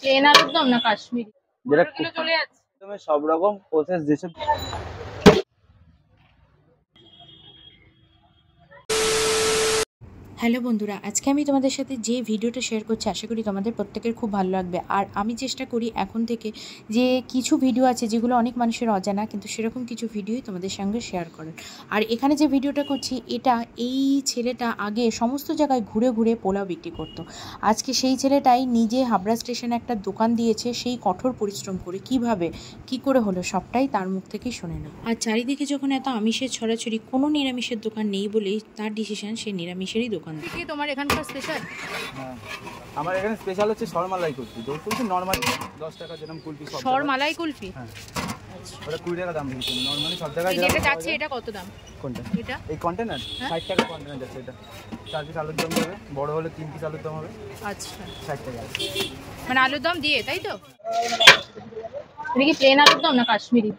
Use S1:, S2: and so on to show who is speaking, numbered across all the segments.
S1: Plane আলুর দম না কাশ্মীরি?
S2: যেটা
S1: চলে যাচ্ছে
S2: তুমি সব রকম প্রসেস যেসব।
S3: হ্যালো বন্ধুরা, আজকে আমি তোমাদের সাথে যে ভিডিওটা শেয়ার করছি আশা করি তোমাদের প্রত্যেকের খুব ভালো লাগবে। আর আমি চেষ্টা করি এখন থেকে যে কিছু ভিডিও আছে যেগুলো অনেক মানুষের অজানা, কিন্তু সেরকম কিছু ভিডিওই তোমাদের সঙ্গে শেয়ার করার। আর এখানে যে ভিডিওটা করছি এই ছেলেটা আগে সমস্ত জায়গায় ঘুরে ঘুরে পোলাও বিক্রি করতো। আজকে সেই ছেলেটাই নিজে হাবড়া স্টেশনে একটা দোকান দিয়েছে, সেই কঠোর পরিশ্রম করে। কি করে হলো সবটাই তার মুখ থেকেই শুনে না। আর চারিদিকে যখন এত আমিষের ছড়াছড়ি, কোনো নিরামিষের দোকান নেই বলেই তার ডিসিশন সে নিরামিষেরই দোকান।
S1: কি তোমার এখানকার স্পেশাল?
S2: হ্যাঁ, আমার এখানে স্পেশাল হচ্ছে সরমালাই কুলফি। দই কুলফি নরমাল 10 টাকা যেরকম কুলফি সব।
S1: সরমালাই কুলফি?
S2: হ্যাঁ, ওটা 20 টাকা দাম দিচ্ছি নরমালি সব জায়গায়।
S1: যেটা যাচ্ছে এটা কত দাম?
S2: কোনটা?
S1: এটা
S2: এই কন্টেনার 60 টাকা কন্টেনার যাচ্ছে। এটা 4 পিস আলুর দম হবে, বড় হলে 3 পিস আলুর দম হবে।
S1: আচ্ছা,
S2: 60 টাকা।
S1: মানে আলুর দম দিয়ে, তাই তো? এটা কি প্লেন আলুর দম না কাশ্মীরি?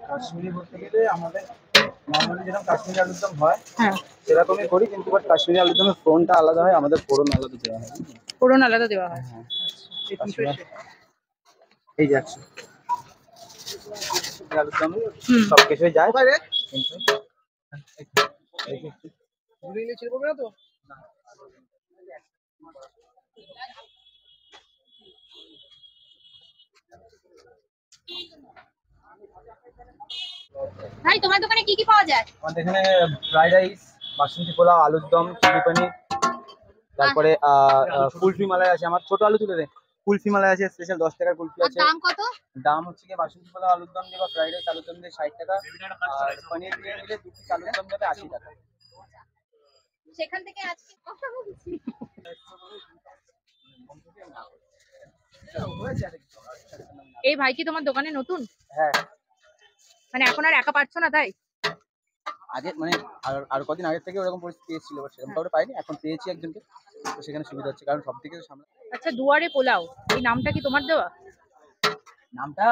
S2: কাশ্মীরি বলতে গেলে আমাদের নরমালি যেরকম কাশ্মীরি আলুর দম হয়
S1: হ্যাঁ,
S2: সেরকমই করি, কিন্তু বাট কাশ্মীরি আলুর দমের ফোড়নটা আলাদা হয়, আমাদের ফোড়ন আলাদা দেওয়া হয়।
S1: ফোড়ন আলাদা দেওয়া হয়।
S2: হ্যাঁ, এই যাচ্ছে আলুর দম সব কিছুই যায়, কিন্তু
S1: ভাই তোমার দোকানে কি কি পাওয়া যায়?
S2: আমাদের এখানে ফ্রাইড রাইস, বাসন্তী পোলাও, আলুর দম, চিলি পনির, তারপরে কুলফি মালাই আছে। আমার ছোট আলু তুলে দে। কুলফি মালাই আছে, স্পেশাল 10 টাকার কুলফি আছে।
S1: দাম কত?
S2: দাম হচ্ছে কি বাসন্তী পোলাও আলুর দম দিয়ে বা ফ্রাইড রাইস আলুর দম দিয়ে 60 টাকা, আর পনির দিয়ে নিলে 2 পিস আলুর দম যাবে 80 টাকা।
S1: সেখান থেকে আজকে কথা বলছি। এই ভাই কি তোমার দোকানে নতুন?
S2: হ্যাঁ,
S1: মানে এখন আর একা পাচ্ছ না তাই?
S2: আগে মানে আর কদিন আগের থেকে ওরকম পরিস্থিতি এসেছিল, বাট সেরকম কাউকে পাইনি। এখন পেয়েছি একজনকে, তো সেখানে সুবিধা হচ্ছে, কারণ সব থেকে সামনে।
S1: আচ্ছা, দুয়ারে পোলাও, এই নামটা কি তোমার দেওয়া?
S2: নামটা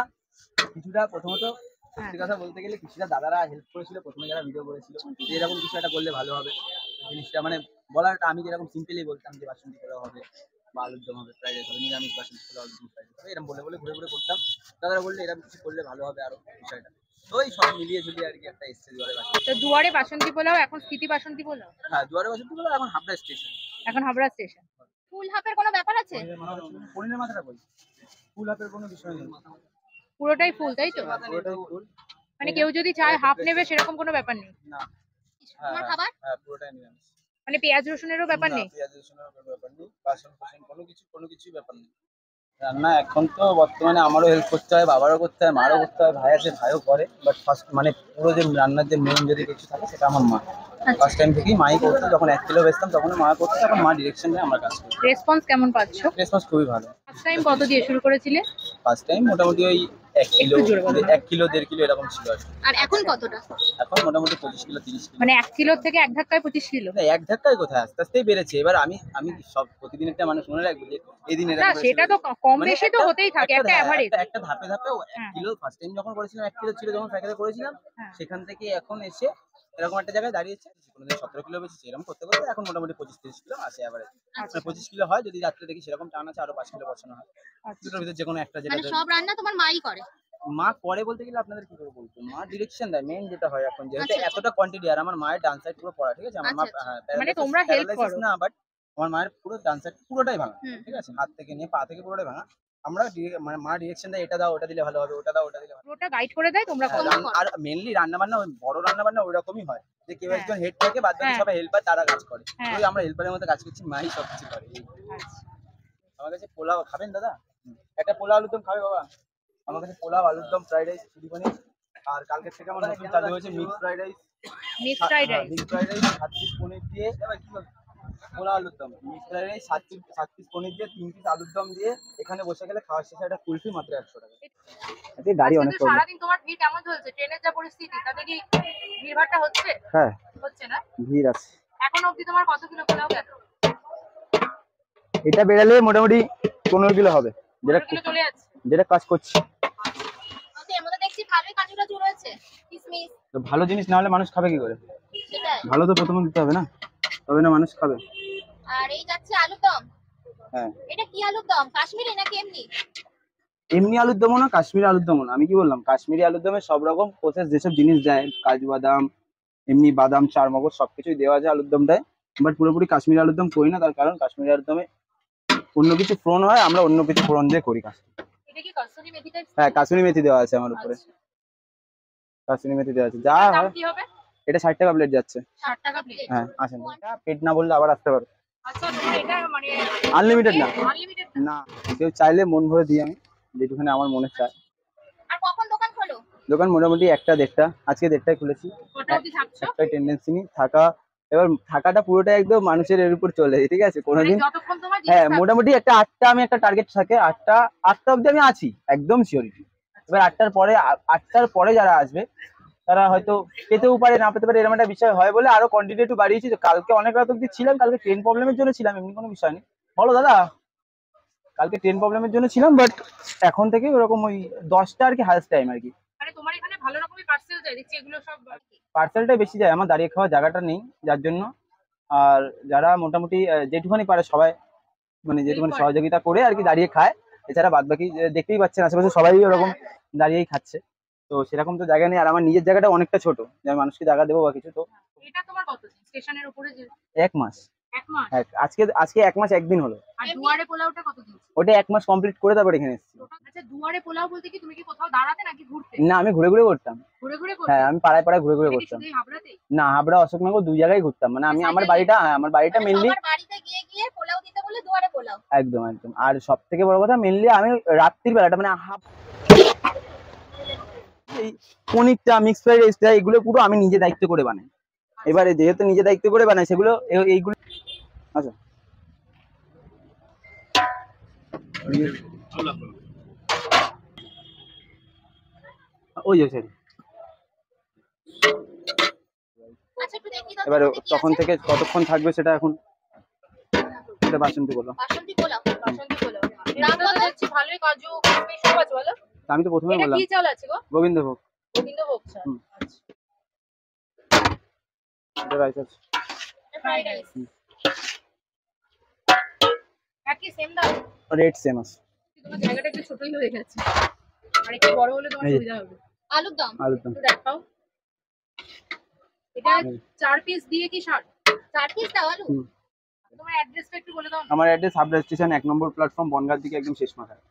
S2: কিছুটা প্রথমত সত্যি কথা বলতে গেলে কিছুটা দাদারা হেল্প করেছিল, প্রথমে যারা ভিডিও করেছিল যে এরকম কিছু একটা করলে ভালো হবে জিনিসটা, মানে বলাটা আমি যেরকম সিম্পলি বলতাম যে বাসন্তী পোলাও হবে বা আলুর দম হবে, ফ্রাইড রাইস হবে, নিরামিষ বাসন্তী পোলাও আলুর দম ফ্রাইড রাইস হবে, এরকম বলে বলে ঘুরে ঘুরে করতাম। দাদারা বললে এরকম কিছু করলে ভালো হবে আরো বিষয়টা, তো এই সব মিলিয়ে ঝুলিয়ে আর কি একটা এসছে দুয়ারে বাসন্তী।
S1: তো দুয়ারে বাসন্তী পোলাও এখন স্মৃতি বাসন্তী পোলাও?
S2: হ্যাঁ, দুয়ারে বাসন্তী পোলাও এখন হাবড়া স্টেশন।
S1: এখন হাবড়া স্টেশন। ফুল হাফের কোনো ব্যাপার আছে?
S2: পনিরের মাথাটা বলছি, ফুল হাফের কোনো বিষয় নেই,
S1: পুরোটাই ফুল, তাই তো?
S2: পুরোটাই ফুল।
S1: মানে কেউ যদি চায় হাফ নেবে সেরকম কোনো ব্যাপার নেই?
S2: না,
S1: তোমার খাবার
S2: হ্যাঁ পুরোটাই নিরামিষ।
S1: মানে পেঁয়াজ রসুনেরও ব্যাপার নেই?
S2: পেঁয়াজ রসুনের কোনো ব্যাপার নেই, বাসন ফাসন কোনো কিছুই ব্যাপার নেই। রান্না এখন তো বর্তমানে আমারও হেল্প করতে হয়, বাবারও করতে হয়, মারও করতে হয়, ভাই আছে ভাইও করে, বাট ফার্স্ট মানে পুরো যে রান্নার যে মেইন যদি কিছু থাকে সেটা আমার মা। ফার্স্ট টাইম থেকেই মাই করতো, যখন 1 কিলো বেচতাম তখন মা করতো, এখন মা ডিরেকশন দেয়, আমরা কাজ করি।
S1: রেসপন্স কেমন পাচ্ছ?
S2: রেসপন্স খুবই ভালো।
S1: ফার্স্ট টাইম কত দিয়ে শুরু করেছিলে?
S2: ফার্স্ট টাইম মোটামুটি ওই 1 কিলো 1 কিলো 1.5 কিলো এরকম ছিল আর কি।
S1: আর এখন কতটা?
S2: এখন মোটামুটি 25 কিলো 30 কিলো।
S1: মানে 1 কিলো থেকে এক ধাক্কায় 25 কিলো?
S2: না, এক ধাক্কায় কোথায়, আস্তে আস্তেই বেড়েছে। এবার আমি সব প্রতিদিন একটা মানুষ মনে রাখবো যে এই দিন
S1: না, সেটা তো কম বেশি তো হতেই থাকে, একটা এভারেজ।
S2: একটা ধাপে ধাপে 1 কিলো ফার্স্ট টাইম যখন করেছিলাম 1 কিলো ছিল, যখন সাইকেলে করেছিলাম সেখান থেকে এখন এসে এরকম একটা জায়গায় দাঁড়িয়েছে। কোনোদিন 17 কিলো বেশি এরকম করতে করতে এখন মোটামুটি 25-30 কিলো আসে এভারেজ। মানে 25 কিলো হয়, যদি রাত্রে দেখি সেরকম টান আছে আরো 5 কিলো বসানো হয়। দুটোর ভিতরে যে কোনো একটা, যেটা
S1: মানে সব রান্না তোমার মাই করে?
S2: মা করে বলতে গেলে আপনাদের কি করে বলবো, মা ডিরেকশন দেয়। মেইন যেটা হয় এখন যেহেতু এতটা কোয়ান্টিটি, আর আমার মায়ের ডান সাইড পুরো পড়া, ঠিক আছে? আমার মা
S1: মানে তোমরা হেল্প করো
S2: না, বাট আমার মায়ের পুরো ডান সাইড পুরোটাই ভাঙা, ঠিক আছে? হাত থেকে নিয়ে পা থেকে পুরোটাই ভাঙা। আমরা মানে মা ডিরেকশন দেয়, এটা দাও ওটা দিলে ভালো হবে, ওটা দাও ওটা দিলে ভালো হবে,
S1: পুরোটা গাইড করে দেয়, তোমরা করো।
S2: আর মেইনলি রান্না বান্না বড় রান্না বান্না ওই রকমই হয় যে কেউ একজন হেড থাকে, বাদ বাকি সবাই হেল্পার, তারা কাজ করে। ওই আমরা হেল্পারের মধ্যে কাজ করছি, মাই সব কিছু করে। আমার কাছে পোলাও খাবেন দাদা? একটা পোলাও আলুর দম খাবে বাবা? আমার কাছে পোলাও আলুর দম, ফ্রাইড রাইস, চিলি পনির, আর কালকে থেকে আমার নতুন চালু হয়েছে mix fried rice.
S1: Mix fried rice
S2: 7 piece paneer দিয়ে পোলাও আলুর দম, mix fried rice 7 piece paneer দিয়ে 3 পিস আলুর দম দিয়ে এখানে বসে গেলে খাওয়ার শেষে একটা কুলফি মাত্র 100 টাকা। আজকে গাড়ি অনেক কম।
S1: সারাদিন তোমার ভিড় কেমন চলছে? ট্রেনের যা পরিস্থিতি তাতে কি ভিড়ভাড়টা হচ্ছে?
S2: হ্যাঁ,
S1: হচ্ছে না?
S2: ভিড় আছে।
S1: এখন অবধি তোমার কত কিলো পোলাও গেল?
S2: এটা বেড়ালে মোটামুটি 15 কিলো হবে, যেটা
S1: চলে যাচ্ছে,
S2: যেটা কাজ করছি।
S1: এর মধ্যে দেখছি ভালোই কাজু টাজু রয়েছে, কিসমিস।
S2: তো ভালো জিনিস না হলে মানুষ খাবে কি করে?
S1: সেটাই
S2: ভালো তো প্রথমে দিতে হবে না, তবে না মানুষ খাবে।
S1: আর এই যাচ্ছে আলুর দম।
S2: হ্যাঁ
S1: এটা কি আলুর দম, কাশ্মীরি নাকি এমনি?
S2: এমনি আলুর দমও না, কাশ্মীরি আলুর দমও না। আমি কি বললাম, কাশ্মীরি আলুর দমে সব রকম প্রসেস যেসব জিনিস দেয়, কাজু বাদাম, এমনি বাদাম, চারমগজ সবকিছুই দেওয়া যায় আলুর দমটায়। বাট পুরোপুরি কাশ্মীরি আলুর দম করি না, তার কারণ কাশ্মীরি আলুর দমে অন্য কিছু ফোড়ন হয়, আমরা অন্য কিছু ফোড়ন দিয়ে করি কাজ।
S1: এটা কি কসুরি মেথি টাইপ?
S2: হ্যাঁ কাসুরি মেথি দেওয়া আছে আমার উপরে, কাসুরি মেথি দেওয়া আছে যা
S1: দাম
S2: হয়।
S1: কি হবে?
S2: এটা 60 টাকা প্লেট যাচ্ছে।
S1: 60 টাকা প্লেট।
S2: হ্যাঁ আসেন, পেট না বললে আবার আসতে পারো।
S1: আচ্ছা তোমার এটা মানে
S2: আনলিমিটেড না,
S1: আনলিমিটেড
S2: না কেউ চাইলে মন ভরে দিই আমি, যেটুখানি আমার মনে চায়।
S1: আর কখন দোকান খোলো?
S2: দোকান মোটামুটি 1টা 1:30, আজকে 1:30টায় খুলেছি।
S1: কটা অবধি থাকছো?
S2: একটা টেন্ডেন্সি নেই থাকা, এবার থাকাটা পুরোটা একদম মানুষের এর উপর চলে, ঠিক আছে কোনোদিন।
S1: মানে যতক্ষণ তোমার
S2: হ্যাঁ মোটামুটি একটা 8টা, আমি একটা টার্গেট থাকে 8টা অবধি আমি আছি একদম সিওরিটি। এবার 8টার পরে যারা আসবে তারা হয়তো পেতেও পারে না পেতে পারে, এরকম একটা বিষয় হয় বলে আরো কোয়ান্টিটি একটু বাড়িয়েছি। তো কালকে অনেক রাত অবধি ছিলাম, কালকে ট্রেন প্রবলেমের জন্য ছিলাম, এমনি কোনো বিষয় নেই। বলো দাদা, কালকে ট্রেন প্রবলেমের জন্য ছিলাম, বাট এখন থেকে ওরকম ওই 10টা আর কি হায়েস্ট টাইম আর কি।
S1: মানে তোমার এখানে ভালো রকমের পার্সেল যায় দেখছি, এগুলো সব
S2: পার্সেলটাই বেশি যায়, আমার দাঁড়িয়ে খাওয়ার জায়গাটা নেই যার জন্য। আর যারা মোটামুটি যেটুখানি পারে সবাই মানে যেটুখানি সহযোগিতা করে আর কি দাঁড়িয়ে খায়, এছাড়া বাদ বাকি দেখতেই পাচ্ছেন আশেপাশে সবাই ওরকম দাঁড়িয়েই খাচ্ছে। তো সেরকম তো জায়গা নেই, আর আমার নিজের জায়গাটা অনেকটা ছোট যে আমি মানুষকে জায়গা দেবো বা কিছু। তো
S1: এটা তোমার কত স্টেশনের উপরে যে
S2: 1 মাস,
S1: এক মাস?
S2: আজকে 1 মাস 1 দিন হলো।
S1: আর দুয়ারে পোলাওটা কত দিন?
S2: ওটা 1 মাস কমপ্লিট করে তারপর এখানে এসেছি।
S1: আচ্ছা দুয়ারে পোলাও বলতে কি তুমি কি কোথাও দাঁড়াতে নাকি ঘুরতে?
S2: না আমি ঘুরে ঘুরে করতাম।
S1: ঘুরে ঘুরে করতে?
S2: হ্যাঁ আমি পাড়ায় পাড়ায় ঘুরে ঘুরে
S1: এটা কি
S2: করতাম।
S1: শুধু এই হাবড়াতেই?
S2: না হাবড়া, অশোকনগর, 2 জায়গায় ঘুরতাম। মানে আমি আমার বাড়িটা, হ্যাঁ আমার বাড়িটা
S1: মানে
S2: মেনলি
S1: সবার বাড়িতে গিয়ে গিয়ে পোলাও দিতে বলে দুয়ারে পোলাও?
S2: একদম একদম। আর সব থেকে বড় কথা মেনলি আমি রাত্রির বেলাটা মানে এই পনিরটা, মিক্স ফ্রাইড রাইসটা এগুলো পুরো আমি নিজে দায়িত্ব করে বানাই। এবারে যেহেতু নিজে দায়িত্ব করে বানাই সেগুলো এইগুলো আচ্ছা ওই যে স্যার।
S1: আচ্ছা একটু দেখি তো
S2: এবারে
S1: তোমাদের কি
S2: তখন
S1: আছে?
S2: থেকে কতক্ষণ থাকবে সেটা এখন সেটা বাসন্তী বলো।
S1: বাসন্তী পোলাও, বাসন্তী পোলাও। দাম কত যাচ্ছে? ভালোই কাজু কিশমিশ সব আছে বলো।
S2: আমি তো প্রথমেই
S1: এটা
S2: বললাম
S1: কি চাল আছে গো?
S2: গোবিন্দভোগ।
S1: গোবিন্দভোগ চাল।
S2: হুম।
S1: আচ্ছা।
S2: এটা রাইস আছে।
S1: Fried rice. একই সেম দাম?
S2: রেট সেম আছে।
S1: তোমার জায়গাটা একটু ছোটই হয়ে গেছে, আর একটু বড় হলে তোমার
S2: এই যে।
S1: সুবিধা হবে। আলুর দম,
S2: আলুর দম।
S1: একটু দেখাও। এটা 4 পিস দিয়ে কি 4 পিস দাও আলু?
S2: হুম।
S1: তোমার অ্যাড্রেসটা একটু বলে দাও।
S2: আমার অ্যাড্রেস হাবড়া স্টেশন 1 নম্বর প্ল্যাটফর্ম, বনগাঁ দিকে একদম শেষ মাথায়।